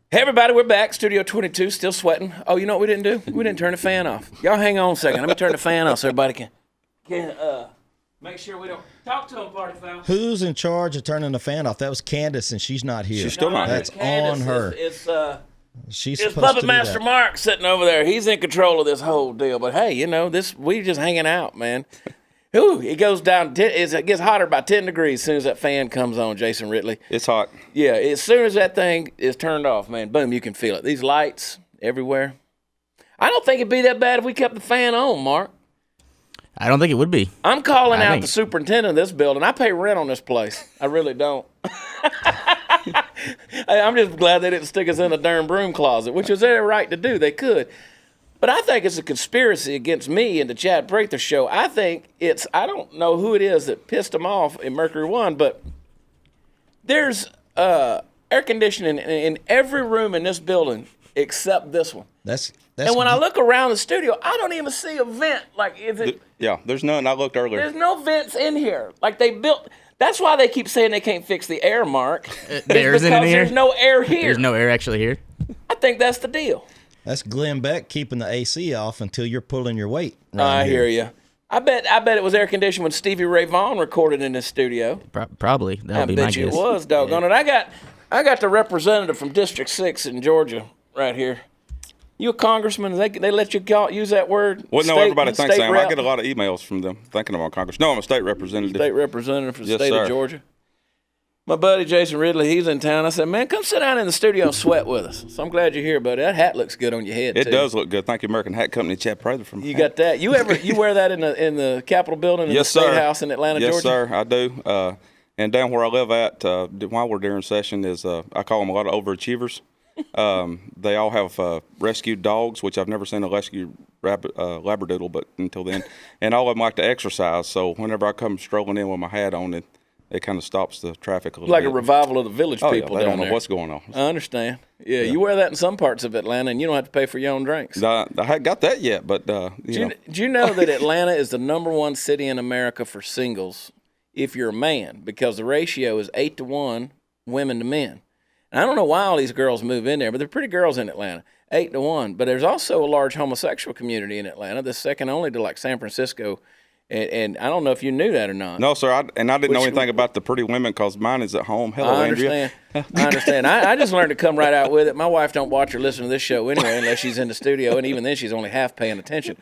Hey everybody, we're back. Studio 22, still sweating. Oh, you know what we didn't do? We didn't turn the fan off. Y'all hang on a second. Let me turn the fan off so everybody can make sure we don't talk to him, party foul. Who's in charge of turning the fan off? That was Candace, and she's not here. She's still not here. That's on her. It's Puppet Master Mark sitting over there. He's in control of this whole deal. But hey, you know, we just hanging out, man. Ooh, it goes down. It gets hotter by 10 degrees as soon as that fan comes on, Jason Ridley. It's hot. Yeah, as soon as that thing is turned off, man, boom, you can feel it. These lights everywhere. I don't think it'd be that bad if we kept the fan on, Mark. I don't think it would be. I'm calling out the superintendent of this building. I pay rent on this place. I really don't. I'm just glad they didn't stick us in a darn broom closet, which was their right to do. They could. But I think it's a conspiracy against me and the Chad Prather Show. I think I don't know who it is that pissed them off in Mercury One, but there's air conditioning in every room in this building except this one. And when I look around the studio, I don't even see a vent. Like, is it? Yeah, there's none. I looked earlier. There's no vents in here. Like they built. That's why they keep saying they can't fix the air, Mark. The air isn't in here? There's no air here. There's no air actually here? I think that's the deal. That's Glenn Beck keeping the AC off until you're pulling your weight. I hear you. I bet it was air conditioned when Stevie Ray Vaughan recorded in this studio. Probably. That would be my guess. I bet you it was, doggone it. I got the representative from District 6 in Georgia right here. You a congressman? They let you use that word? Well, no, everybody thinks that. I get a lot of emails from them thinking I'm a congressman. No, I'm a state representative. State representative for the state of Georgia. My buddy Jason Ridley, he's in town. I said, man, come sit down in the studio and sweat with us. So I'm glad you're here, buddy. That hat looks good on your head, It too. does look good. Thank you, American Hat Company, Chad Prather from You got that? You wear that in the Capitol building in the State House in Atlanta, Georgia? Yes, sir, I do. And down where I live at, while we're during session, is I call them a lot of overachievers. They all have rescued dogs, which I've never seen a rescued labradoodle, but until then. And all of them like to exercise, so whenever I come strolling in with my hat on, it kind of stops the traffic a little bit. Like a revival of the village people they down don't know what's going on. I understand. Yeah, you wear that in some parts of Atlanta, and you don't have to pay for your own drinks. I haven't got that yet, but Do you know that Atlanta is the #1 city in America for singles if you're a man, because the ratio is 8-to-1 women to men. And I don't know why all these girls move in there, but they're pretty girls in Atlanta, 8-to-1. But there's also a large homosexual community in Atlanta that's second only to like San Francisco. And I don't know if you knew that or not. No, sir. I didn't know anything about the pretty women because mine is at home. Hello, Andrea. I understand. I just learned to come right out with it. My wife don't watch or listen to this show anyway unless she's in the studio, and even then she's only half paying attention.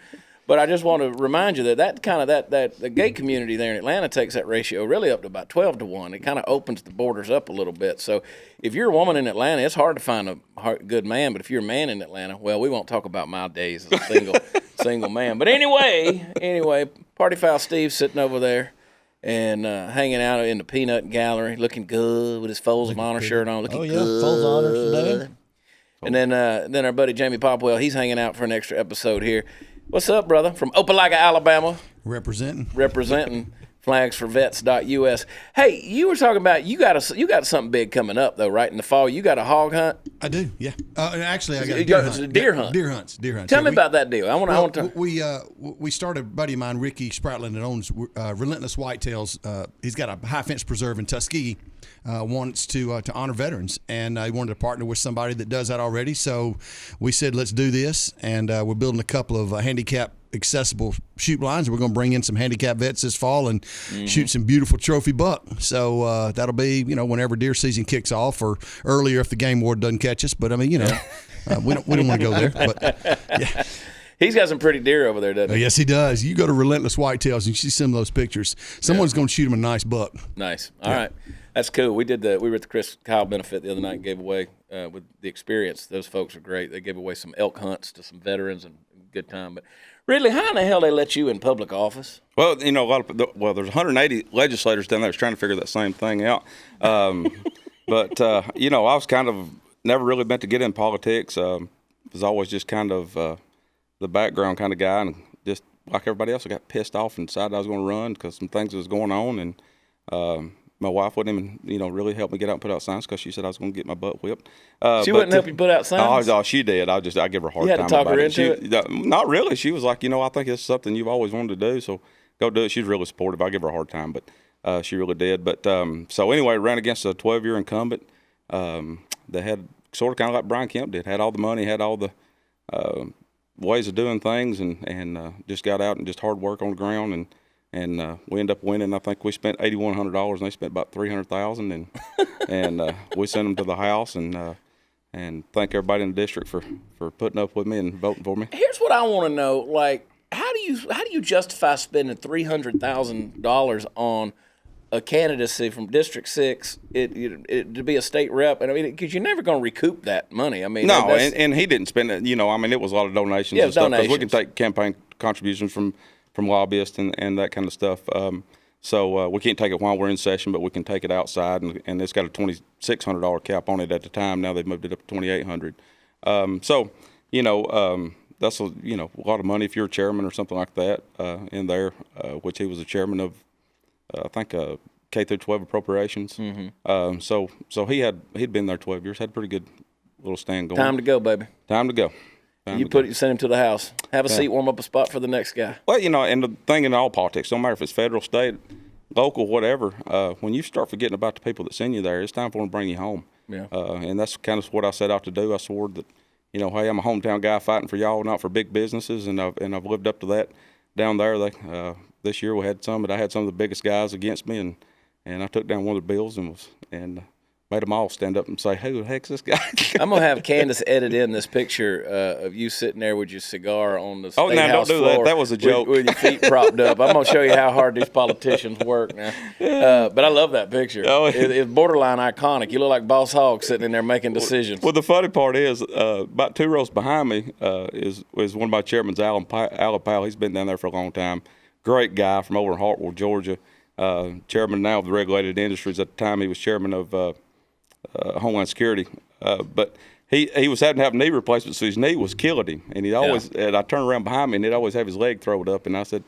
But I just want to remind you that the gay community there in Atlanta takes that ratio really up to about 12-to-1. It kind of opens the borders up a little bit. So if you're a woman in Atlanta, it's hard to find a good man. But if you're a man in Atlanta, well, we won't talk about my days as a single man. But anyway, Party Foul Steve sitting over there and hanging out in the peanut gallery, looking good with his Folds of Honor shirt on, looking good. Folds of Honor today. And then our buddy Jamie Popwell, he's hanging out for an extra episode here. What's up, brother? From Opelika, Alabama. Representing flagsforvets.us. Hey, you were talking about you got something big coming up though, right? In the fall, you got a hog hunt. I do, yeah. Actually, I got a deer hunt. It's a deer hunt. Deer hunts. Tell me about that deal. I want to. We started. A buddy of mine, Ricky Spratland, that owns Relentless Whitetails. He's got a high fence preserve in Tuskegee. Wants to honor veterans, and he wanted to partner with somebody that does that already. So we said, let's do this, and we're building a couple of handicap accessible shoot blinds. We're going to bring in some handicap vets this fall and shoot some beautiful trophy buck. So that'll be, whenever deer season kicks off, or earlier if the game ward doesn't catch us. But I mean, we don't want to go there. But yeah. He's got some pretty deer over there, doesn't he? Yes, he does. You go to Relentless Whitetails and you see some of those pictures. Someone's going to shoot him a nice buck. Nice. All right. That's cool. We were at the Chris Kyle benefit the other night and gave away with the experience. Those folks are great. They gave away some elk hunts to some veterans and good time. But Ridley, how in the hell they let you in public office? Well, there's 180 legislators down there that's trying to figure that same thing out. But I was kind of never really meant to get in politics. Was always just kind of the background kind of guy, and just like everybody else, I got pissed off and decided I was going to run because some things was going on, and my wife wouldn't even, really help me get out and put out signs because she said I was going to get my butt whipped. She wouldn't help you put out signs? Oh, she did. I give her a hard time. You had to talk her into it? Not really. She was like, I think it's something you've always wanted to do, so go do it. She's really supportive. I give her a hard time, but she really did. But so anyway, ran against a 12-year incumbent. They had sort of kind of like Brian Kemp did. Had all the money, had all the ways of doing things, and just got out and just hard work on the ground, and we ended up winning. I think we spent $8,100, and they spent about $300,000, and we sent them to the house, and thank everybody in the district for putting up with me and voting for me. Here's what I want to know: like, how do you justify spending $300,000 on a candidacy from District 6 to be a state rep? And I mean, because you're never going to recoup that money. I mean, no, and he didn't spend it. You know, I mean, it was a lot of donations and stuff. Because we can take campaign contributions from lobbyists and that kind of stuff. So we can't take it while we're in session, but we can take it outside, and it's got a $2,600 cap on it at the time. Now they've moved it up to $2,800. So you know, that's a lot of money if you're a chairman or something like that in there, which he was a chairman of. I think K through 12 appropriations. Mm-hmm. So he'd been there 12 years. Had a pretty good little stand going. Time to go, baby. Time to go. You send him to the house. Have a seat, warm up a spot for the next guy. Well, you know, and the thing in all politics, don't matter if it's federal, state, local, whatever. When you start forgetting about the people that send you there, it's time for them to bring you home. Yeah. And that's kind of what I set out to do. I swore that, you know, hey, I'm a hometown guy fighting for y'all, not for big businesses, and I've lived up to that down there. This year I had some of the biggest guys against me, and I took down one of the bills and made them all stand up and say, "Who the heck's this guy?" I'm gonna have Candace edit in this picture of you sitting there with your cigar on the State House floor. Don't do that. That was a joke. With your feet propped up. I'm gonna show you how hard these politicians work now. But I love that picture. Oh, it's borderline iconic. You look like Boss Hogg sitting in there making decisions. Well, the funny part is, about 2 rows behind me is one of my chairmans, Alan Powell. He's been down there for a long time. Great guy from over in Hartwell, Georgia. Chairman now of the regulated industries. At the time, he was chairman of Homeland Security, but he was having to have knee replacement, so his knee was killing him. And and I turned around behind me, and he'd always have his leg thrown up. And I said,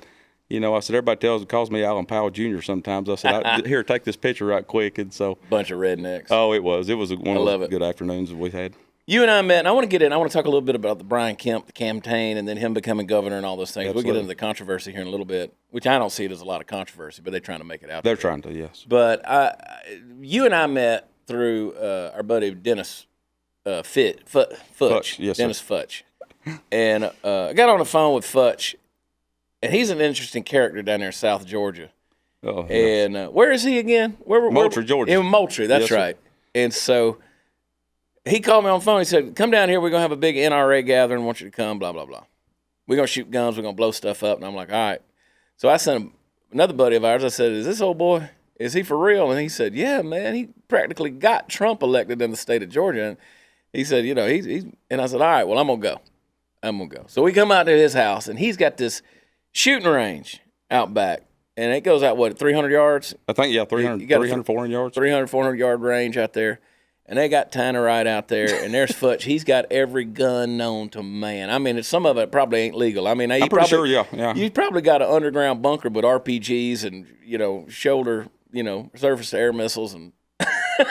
everybody calls me Alan Powell Jr. sometimes. I said, here, take this picture right quick. And so bunch of rednecks. Oh, it was one of those good afternoons that we had. You and I met, and I want to talk a little bit about the Brian Kemp campaign and then him becoming governor and all those things. Absolutely. We'll get into the controversy here in a little bit, which I don't see it as a lot of controversy, but they're trying to make it out. They're trying to, yes. But you and I met through our buddy Dennis Futch. Yes, Dennis Futch. And I got on the phone with Futch, and he's an interesting character down there in South Georgia. Oh, yes. And where is he again? Moultrie, Georgia. In Moultrie, that's yes, right. And so he called me on the phone. He said, "Come down here. We're going to have a big NRA gathering. I want you to come, blah, blah, blah. We're going to shoot guns. We're going to blow stuff up." And I'm like, all right. So I sent another buddy of ours. I said, "Is this old boy, is he for real?" And he said, "Yeah, man. He practically got Trump elected in the state of Georgia." And he said, he's and I said, all right, well, I'm going to go. So we come out to his house, and he's got this shooting range out back. And it goes out, 300 yards? I think, yeah, 300, 400 yards. 300, 400 yard range out there. And they got Tannerite out there, and there's Futch. He's got every gun known to man. I mean, some of it probably ain't legal. I mean, I'm pretty sure, yeah. You probably got an underground bunker with RPGs and, shoulder, surface to air missiles. And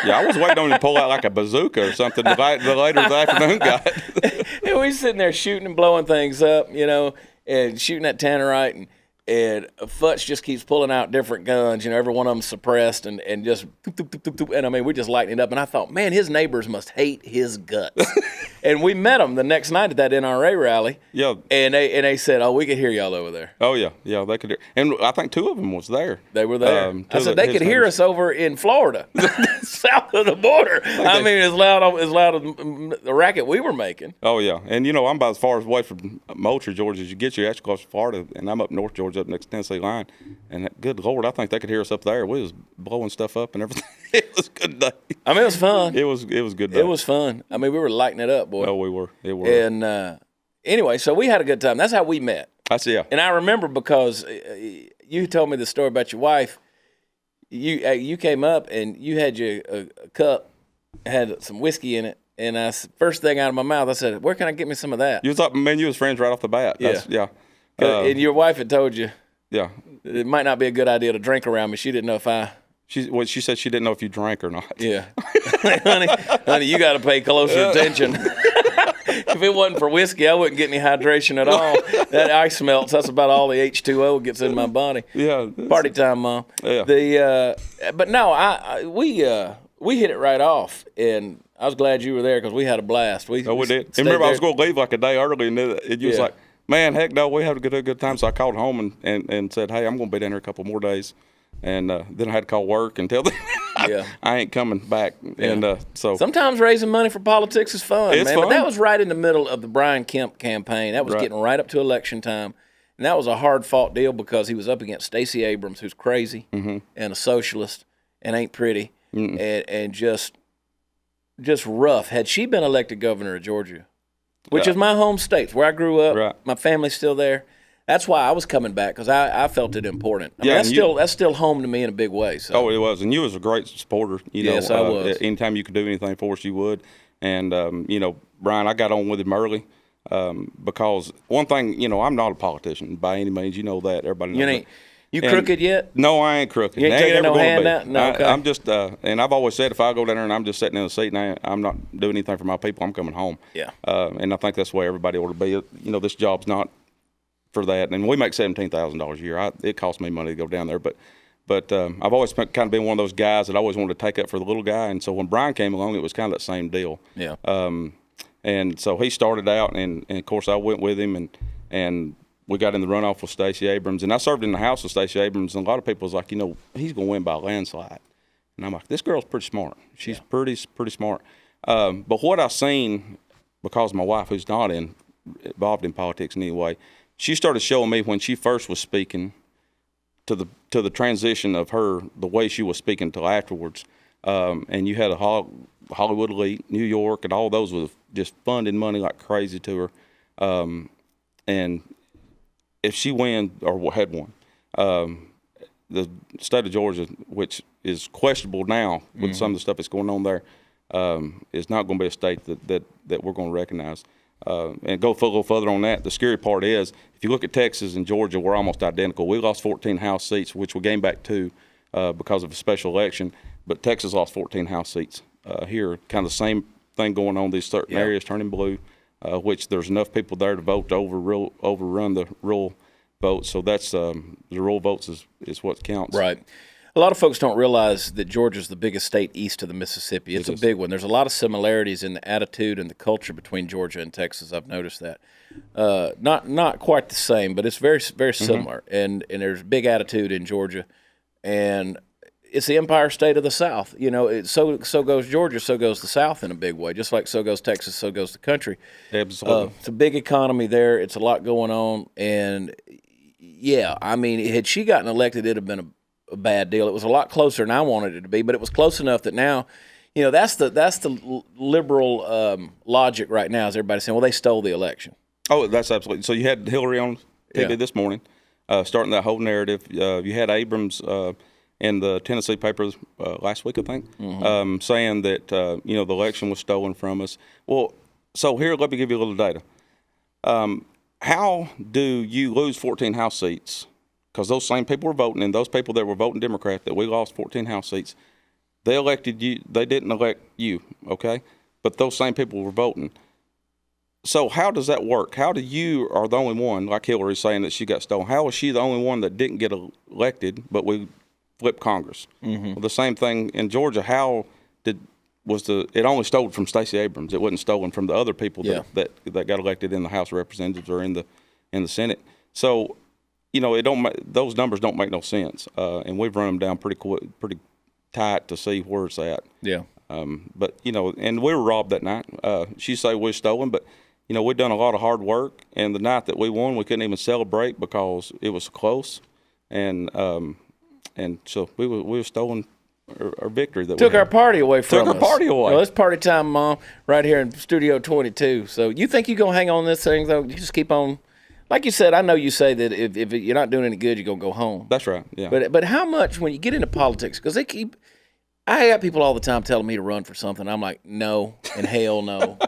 yeah, I was waiting on him to pull out like a bazooka or something the later the afternoon got. And we sitting there shooting and blowing things up, and shooting that Tannerite, and Futch just keeps pulling out different guns. Every one of them suppressed and just, and I mean, we just lighting it up. And I thought, man, his neighbors must hate his guts. And we met them the next night at that NRA rally. Yeah. And they said, "Oh, we could hear y'all over there." Oh yeah, they could hear. And I think 2 of them was there. They were there. I said they could hear us over in Florida, south of the border. I mean, as loud as the racket we were making. Oh yeah, and I'm about as far away from Moultrie, Georgia as you get. You actually close to Florida, and I'm up north Georgia, up next to Tennessee line. And good Lord, I think they could hear us up there. We was blowing stuff up and everything. It was a good day. I mean, it was fun. It was good day. It was fun. I mean, we were lighting it up, boy. Oh, we were. It was. And anyway, so we had a good time. That's how we met. I see. Yeah. And I remember because you told me the story about your wife. You came up and you had a cup, had some whiskey in it, and first thing out of my mouth, I said, "Where can I get me some of that?" You thought, man, you was friends right off the bat. Yeah. And your wife had told you. Yeah. It might not be a good idea to drink around me. She didn't know if I. She said she didn't know if you drank or not. Yeah. honey, you got to pay closer attention. If it wasn't for whiskey, I wouldn't get any hydration at all. That ice melts. That's about all the H2O gets in my body. Yeah. Party time, Mom. Yeah. But no, we hit it right off, and I was glad you were there because we had a blast. We did. And stayed remember, I there. was going to leave like a day early, and you was Yeah. like, man, heck no, we had a good time. So I called home and said, hey, I'm going to be down here a couple more days. And then I had to call work and tell them I ain't coming back. Yeah. And so sometimes raising money for politics is fun, It's man. fun. But that was right in the middle of the Brian Kemp campaign. That was Right. getting right up to election time. And that was a hard-fought deal because he was up against Stacey Abrams, who's crazy and a socialist and ain't pretty and just rough. Had she been elected governor of Georgia, which is my home state, where I grew up, Right. my family's still there. That's why I was coming back because I felt it important. I mean, Yeah, that's still home to me in a big way. So. Oh, it was, and you was a great supporter. Yes, I was. Anytime you could do anything for us, you would. And Brian, I got on with him early because one thing, I'm not a politician by any means. You know that. Everybody knows that. You crooked yet? No, I ain't crooked. You ain't I taking ever no gonna hand be. out? No, okay. I'm just, and I've always said if I go down there and I'm just sitting in the seat and I'm not doing anything for my people, I'm coming home. Yeah. And I think that's the way everybody ought to be. This job's not for that, and we make $17,000 a year. It costs me money to go down there, but I've always kind of been one of those guys that I always wanted to take up for the little guy, and so when Brian came along, it was kind of that same deal. Yeah. And so he started out, and of course I went with him, and we got in the runoff with Stacey Abrams, and I served in the House with Stacey Abrams, and a lot of people was like, he's going to win by a landslide, and I'm like, this girl's pretty smart. She's pretty smart. But what I seen, because my wife, who's not involved in politics in any way, she started showing me when she first was speaking to the transition of her, the way she was speaking till afterwards. And you had a Hollywood elite, New York, and all those was just funding money like crazy to her. And if she wins or had won, the state of Georgia, which is questionable now with some of the stuff that's going on there, is not going to be a state that we're going to recognize. And go a little further on that, the scary part is, if you look at Texas and Georgia, we're almost identical. We lost 14 House seats, which we gained back 2 because of a special election, but Texas lost 14 House seats. Here, kind of the same thing going on, these certain areas turning blue, which there's enough people there to vote to overrun the rural votes. So that's the rural votes is what counts. Right. A lot of folks don't realize that Georgia's the biggest state east of the Mississippi. It's a big one. There's a lot of similarities in the attitude and the culture between Georgia and Texas. I've noticed that. Not quite the same, but it's very, very similar. And there's big attitude in Georgia, and it's the Empire State of the South. So goes Georgia, so goes the South in a big way. Just like so goes Texas, so goes the country. Absolutely. It's a big economy there. It's a lot going on, and had she gotten elected, it'd have been a bad deal. It was a lot closer than I wanted it to be, but it was close enough that now, that's the liberal logic right now. Is everybody saying, well, they stole the election? Oh, that's absolutely. So you had Hillary on TV this morning, starting that whole narrative. You had Abrams in the Tennessee papers last week, I think, saying that the election was stolen from us. Well, so here, let me give you a little data. How do you lose 14 House seats? Because those same people were voting, and those people that were voting Democrat, that we lost 14 House seats, they elected you. They didn't elect you, okay? But those same people were voting. So how does that work? How do you are the only one, like Hillary saying that she got stolen? How is she the only one that didn't get elected, but we flipped Congress? Well, the same thing in Georgia. How it only stole from Stacey Abrams? It wasn't stolen from the other people that got elected in the House of Representatives or in the Senate. So, those numbers don't make no sense, and we've run them down pretty tight to see where it's at. Yeah. But and we were robbed that night. She say we're stolen, but we've done a lot of hard work, and the night that we won, we couldn't even celebrate because it was close, and so we were stolen our victory that Took we our had. party away from us. Took our party away. Well, it's party time, Mom, right here in Studio 22. So you think you're going to hang on this thing, though? You just keep on. Like you said, I know you say that if you're not doing any good, you're going to go home. That's right, yeah. But how much when you get into politics, because I got people all the time telling me to run for something. I'm like, no, and hell no.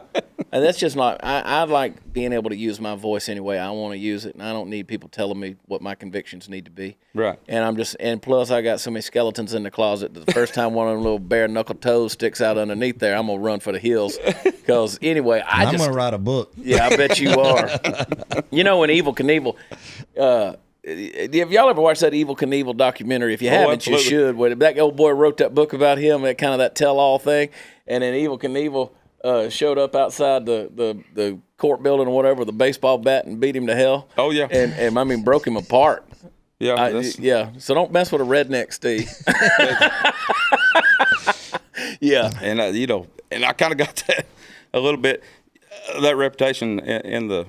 And that's just not, I like being able to use my voice any way I want to use it, and I don't need people telling me what my convictions need to be. Right. And plus I got so many skeletons in the closet that the first time one of them little bare knuckle toes sticks out underneath there, I'm going to run for the hills. Because anyway, I'm going to write a book. Yeah, I bet you are. When Evel Knievel, Have y'all ever watched that Evel Knievel documentary? If you haven't, absolutely. you should. When that old boy wrote that book about him, that kind of that tell-all thing, and then Evel Knievel showed up outside the court building or whatever with a baseball bat and beat him to hell. Oh, yeah. And I mean broke him apart. Yeah, Yeah. So don't mess with a redneck, Steve. Yeah. And and I kind of got that a little bit, that reputation in the.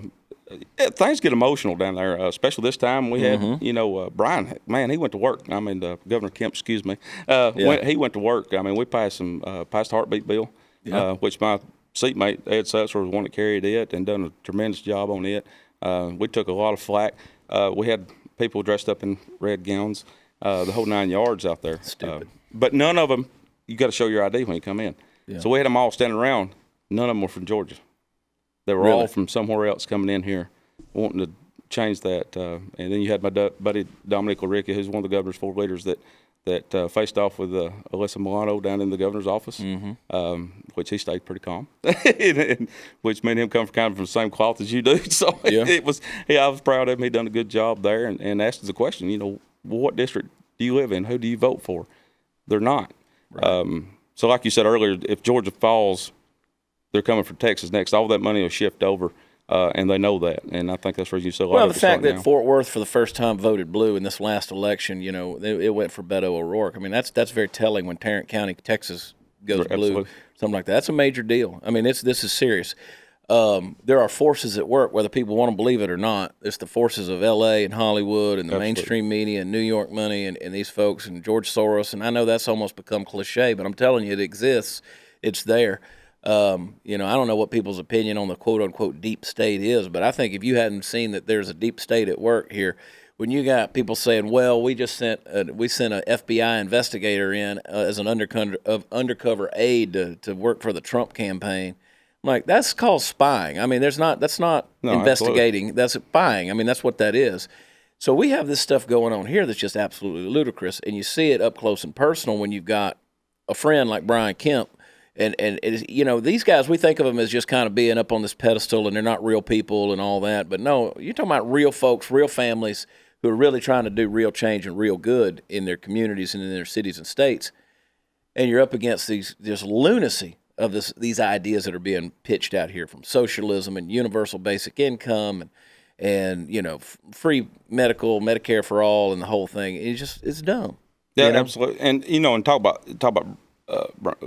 Things get emotional down there, especially this time. We had, Brian. Man, he went to work. I mean, Governor Kemp. Excuse me. He went to work. I mean, we passed the heartbeat bill, which my seatmate Ed Setzer was the one that carried it and done a tremendous job on it. We took a lot of flack. We had people dressed up in red gowns, the whole 9 yards out there. Stupid. But none of them. You got to show your ID when you come in. Yeah. So we had them all standing around. None of them were from Georgia. They were all from somewhere else coming in here, wanting to change that. And then you had my buddy Dominic LaRicca, who's one of the governor's 4 leaders that faced off with Alyssa Milano down in the governor's office, which he stayed pretty calm, which made him come kind of from the same cloth as you do. So I was proud of him. He done a good job there, and asked us the question, what district do you live in? Who do you vote for? They're not. Right. So like you said earlier, if Georgia falls, they're coming for Texas next. All that money will shift over, and they know that. And I think that's where you see a lot of the fact that now. Fort Worth for the first time voted blue in this last election, it went for Beto O'Rourke. I mean, that's very telling when Tarrant County, Texas goes blue, something like that. That's a major deal. I mean, this is serious. There are forces at work, whether people want to believe it or not. It's the forces of L.A. and Hollywood and the mainstream media and New York money and these folks and George Soros. And I know that's almost become cliche, but I'm telling you, it exists. It's there. I don't know what people's opinion on the quote-unquote deep state is, but I think if you hadn't seen that there's a deep state at work here, when you got people saying, well, we sent a FBI investigator in as an undercover aide to work for the Trump campaign, I'm like, that's called spying. I mean, that's not investigating. Absolutely. That's spying. I mean, that's what that is. So we have this stuff going on here that's just absolutely ludicrous, and you see it up close and personal when you've got a friend like Brian Kemp. And these guys, we think of them as just kind of being up on this pedestal and they're not real people and all that. But no, you're talking about real folks, real families who are really trying to do real change and real good in their communities and in their cities and states. And you're up against this lunacy of these ideas that are being pitched out here from socialism and universal basic income and free Medicare for all and the whole thing. It's dumb. Yeah, absolutely. And, and talk about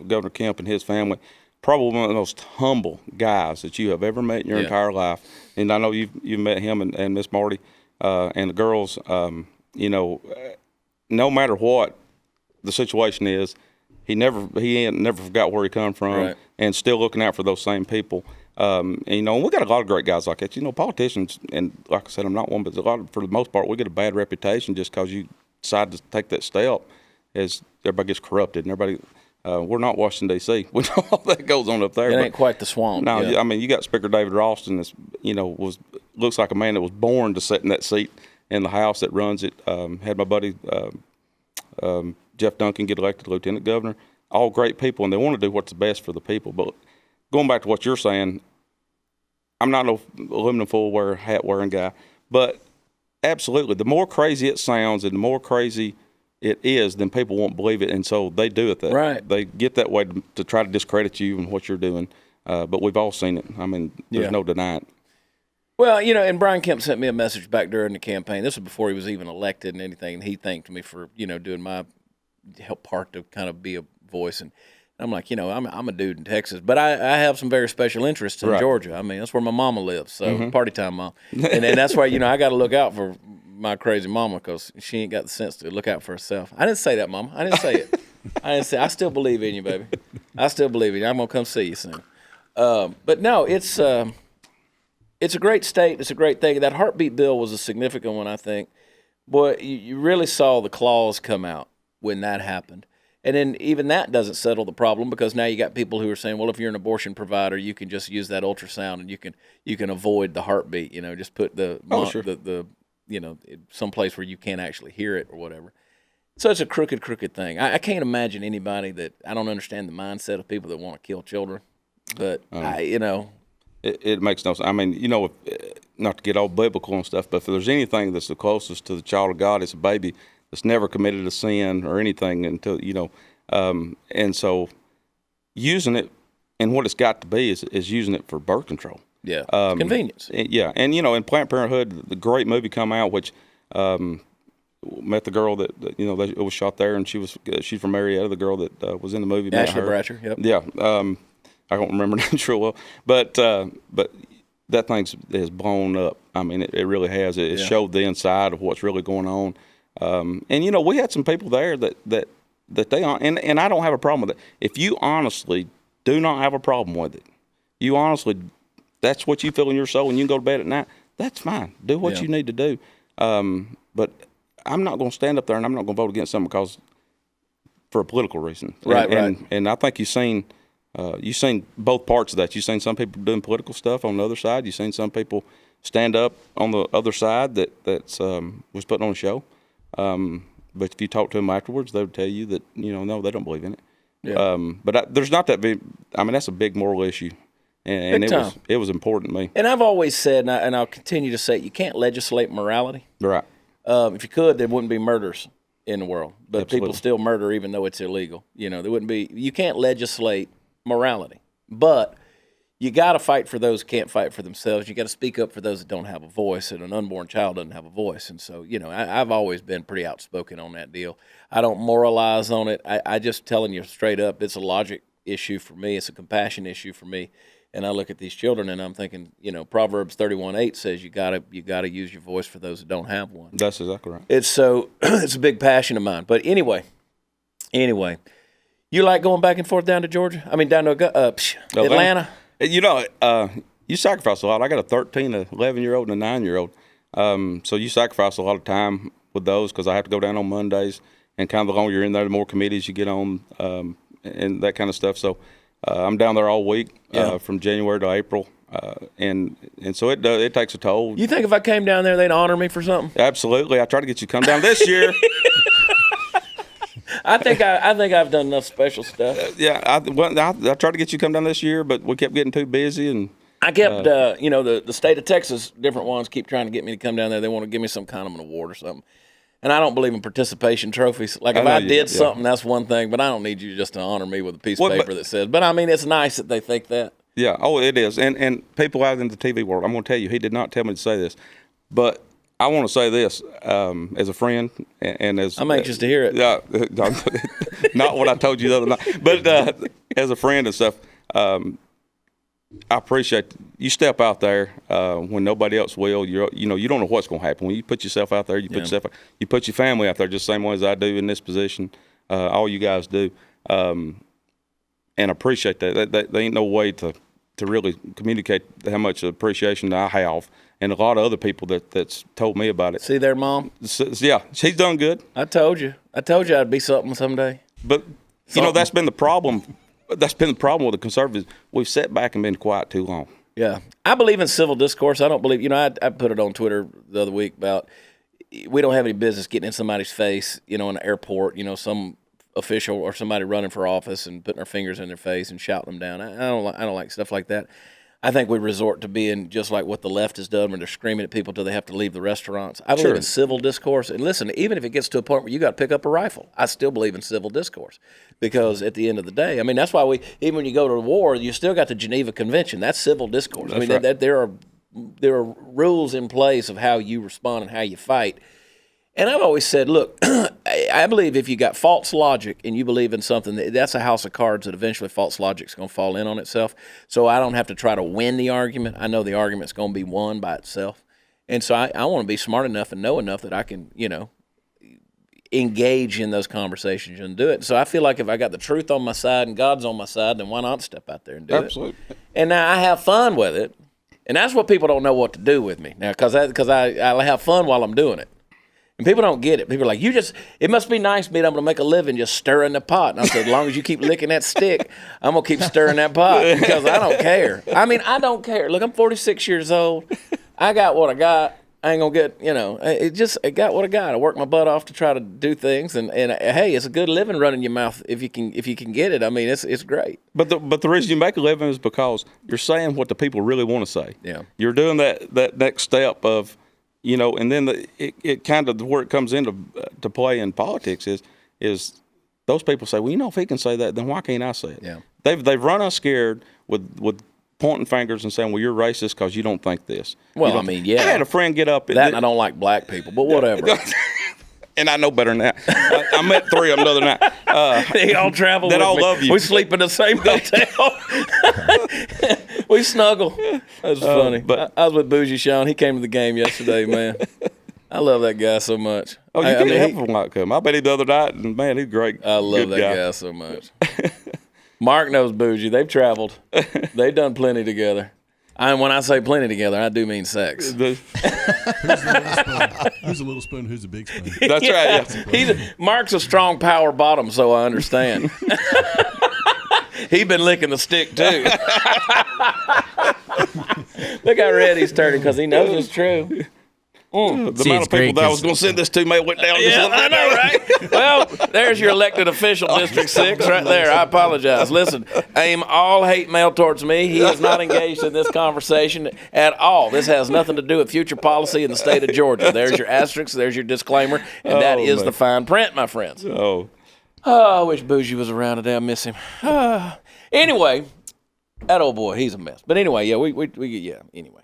Governor Kemp and his family, probably one of the most humble guys that you have ever met in your entire life. And I know you've met him and Miss Marty and the girls. No matter what the situation is, he never forgot where he come from, and still looking out for those same people. And we got a lot of great guys like that. Politicians, and like I said, I'm not one, but for the most part, we get a bad reputation just because you decide to take that step, as everybody gets corrupted and everybody. We're not Washington, D.C. We know all that goes on up there. It ain't quite the swamp. No, I mean, you got Speaker David Ralston that's, looks like a man that was born to sit in that seat in the House that runs it. Had my buddy Jeff Duncan get elected lieutenant governor. All great people, and they want to do what's the best for the people. But going back to what you're saying, I'm not no aluminum foil hat wearing guy, but absolutely, the more crazy it sounds and the more crazy it is, then people won't believe it, and so they do it that right. They get that way to try to discredit you and what you're doing. But we've all seen it. I mean, there's no denying it. Well, and Brian Kemp sent me a message back during the campaign. This was before he was even elected and anything, and he thanked me for doing my part to kind of be a voice. And I'm like, I'm a dude in Texas, but I have some very special interests in Georgia. I mean, that's where my mama lives, so party time, mom. And that's why I got to look out for my crazy mama because she ain't got the sense to look out for herself. I didn't say that, Mama. I didn't say it. I still believe in you, baby. I still believe in you. I'm gonna come see you soon. But no, it's a great state. It's a great thing. That heartbeat bill was a significant one, I think. Boy, you really saw the claws come out when that happened. And then even that doesn't settle the problem because now you got people who are saying, well, if you're an abortion provider, you can just use that ultrasound and you can avoid the heartbeat. Just put the someplace where you can't actually hear it or whatever. So it's a crooked thing. I can't imagine anybody that I don't understand the mindset of people that want to kill children. But it makes no sense. I mean, not to get all biblical and stuff, but if there's anything that's the closest to the child of God, it's a baby that's never committed a sin or anything until, and so using it and what it's got to be is using it for birth control. Yeah, convenience. Yeah, and in Planned Parenthood, the great movie come out, which met the girl that it was shot there, and she's from Marietta, the girl that was in the movie. Ashley Bratcher. Yep. Yeah, I don't remember her name real well, but that thing has blown up. I mean, it really has. It showed the inside of what's really going on. And we had some people there that they and I don't have a problem with it. If you honestly do not have a problem with it, you honestly, that's what you feel in your soul, and you can go to bed at night, that's fine. Do what you need to do. But I'm not going to stand up there and I'm not going to vote against something for a political reason. Right. And I think you've seen both parts of that. You've seen some people doing political stuff on the other side. You've seen some people stand up on the other side that's was putting on a show. But if you talk to them afterwards, they would tell you that no, they don't believe in it. Yeah. But there's not that big. I mean, that's a big moral issue, and it was important to me. And I've always said, and I'll continue to say, you can't legislate morality. Right. If you could, there wouldn't be murders in the world. But Absolutely. people still murder even though it's illegal. There wouldn't be. You can't legislate morality, but you got to fight for those who can't fight for themselves. You got to speak up for those that don't have a voice, and an unborn child doesn't have a voice. And so, I've always been pretty outspoken on that deal. I don't moralize on it. I just telling you straight up, it's a logic issue for me. It's a compassion issue for me. And I look at these children and I'm thinking, Proverbs 31:8 says you gotta use your voice for those that don't have one. That's exactly right. It's a big passion of mine. But anyway, you like going back and forth down to Georgia? I mean, down to Atlanta. You sacrifice a lot. I got a 13, a 11-year-old, and a 9-year-old. So you sacrifice a lot of time with those because I have to go down on Mondays, and kind of the longer you're in there, the more committees you get on, and that kind of stuff. So I'm down there all week from January to April, and so it takes a toll. You think if I came down there, they'd honor me for something? Absolutely. I try to get you to come down this year. I think I've done enough special stuff. I tried to get you to come down this year, but we kept getting too busy, and I kept the state of Texas, different ones keep trying to get me to come down there. They want to give me some kind of an award or something. And I don't believe in participation trophies. Like if I did something, that's one thing, but I don't need you just to honor me with a piece of paper that says. But I mean, it's nice that they think that. Yeah. Oh, it is. And people out in the TV world, I'm going to tell you, he did not tell me to say this, but I want to say this as a friend and as I'm anxious to hear it. Not what I told you the other night, but as a friend and stuff. I appreciate you step out there when nobody else will. You don't know what's going to happen when you put yourself out there. You put your family out there just the same way as I do in this position. All you guys do, and I appreciate that. There ain't no way to really communicate how much appreciation I have, and a lot of other people that's told me about it. See there, Mom? Yeah, she's done good. I told you I'd be something someday. But that's been the problem. That's been the problem with the conservatives. We've sat back and been quiet too long. Yeah. I believe in civil discourse. I don't believe, I put it on Twitter the other week about we don't have any business getting in somebody's face, in an airport, some official or somebody running for office and putting our fingers in their face and shouting them down. I don't like stuff like that. I think we resort to being just like what the left has done when they're screaming at people till they have to leave the restaurants. I believe in civil discourse. And listen, even if it gets to a point where you got to pick up a rifle, I still believe in civil discourse. Because at the end of the day, I mean, that's why even when you go to war, you still got the Geneva Convention. That's civil discourse. That's right. There are rules in place of how you respond and how you fight. And I've always said, look, I believe if you got false logic and you believe in something, that's a house of cards that eventually false logic's going to fall in on itself. So I don't have to try to win the argument. I know the argument's going to be won by itself. And so I want to be smart enough and know enough that I can, engage in those conversations and do it. So I feel like if I got the truth on my side and God's on my side, then why not step out there and do Absolutely. it? And now I have fun with it. And that's what people don't know what to do with me now because I have fun while I'm doing it. And people don't get it. People are like, it must be nice being able to make a living just stirring the pot. And I said, as long as you keep licking that stick, I'm going to keep stirring that pot because I don't care. I mean, I don't care. Look, I'm 46 years old. I got what I got. I ain't gonna get, it got what I got. I work my butt off to try to do things, and hey, it's a good living running your mouth if you can get it. I mean, it's great. But the reason you make a living is because you're saying what the people really want to say. Yeah. You're doing that next step of, and then it kind of where it comes into to play in politics is those people say, well, if he can say that, then why can't I say it? Yeah. They've run us scared with pointing fingers and saying, well, you're racist because you don't think this. Well, I mean, yeah. I had a friend get up. And I don't like black people, but whatever. And I know better than that. I met 3 of them the other night. They all travel that with all me. love you. We sleep in the same hotel. We snuggle. That was funny. But I was with Bougie Sean. He came to the game yesterday, man. I love that guy so much. Oh, you can't help him like him. I bet him the other night, and man, he's great. I love that guy so much. Mark knows Bougie. They've traveled. They've done plenty together. And when I say plenty together, I do mean sex. Who's a little spoon? Who's a big spoon? That's right. Yeah. Mark's a strong power bottom, so I understand. He been licking the stick too. Look how red he's turning because he knows it's true. The amount of people that I was going to send this to went down. Yeah, I know, right? Well, there's your elected official, District 6, right there. I apologize. Listen, aim all hate mail towards me. He is not engaged in this conversation at all. This has nothing to do with future policy in the state of Georgia. There's your asterisk. There's your disclaimer. And that is the fine print, my friends. Oh, I wish Bougie was around today. I miss him. Anyway, that old boy, he's a mess. But anyway, yeah, anyway.